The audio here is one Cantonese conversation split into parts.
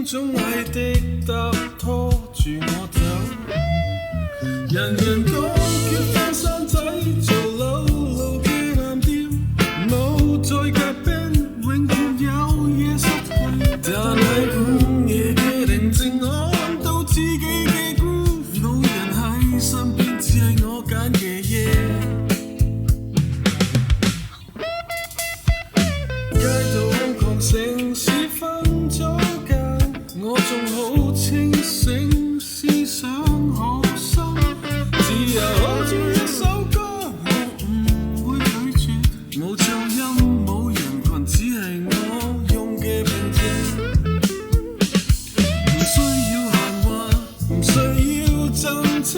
綜藝的搭拖住我走，人人講結婚生仔做樓路嘅藍調，冇再夾 band 永遠有嘢失去，但係午夜嘅寧靜按到自己嘅 groove， 冇人喺身邊只係我揀嘅嘢。街道狂城市分咗間，我仲好清醒，思想好深，自由好似一首歌，我唔會拒絕，冇噪音冇人群，只係我用嘅平靜，唔需要閒話，唔需要爭吵，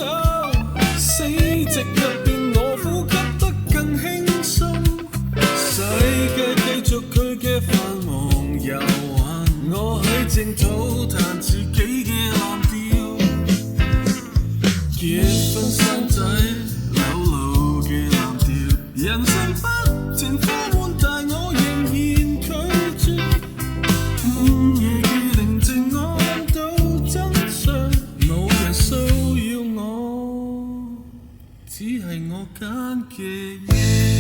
死寂入邊我呼吸得更輕鬆，世界繼續佢嘅繁忙遊玩，我喺淨土彈自己嘅藍調，結婚生仔有路嘅藍調，人生不盡科幻，但我仍然拒絕，午夜嘅寧靜按到真相，冇人騷擾我，只係我揀嘅嘢。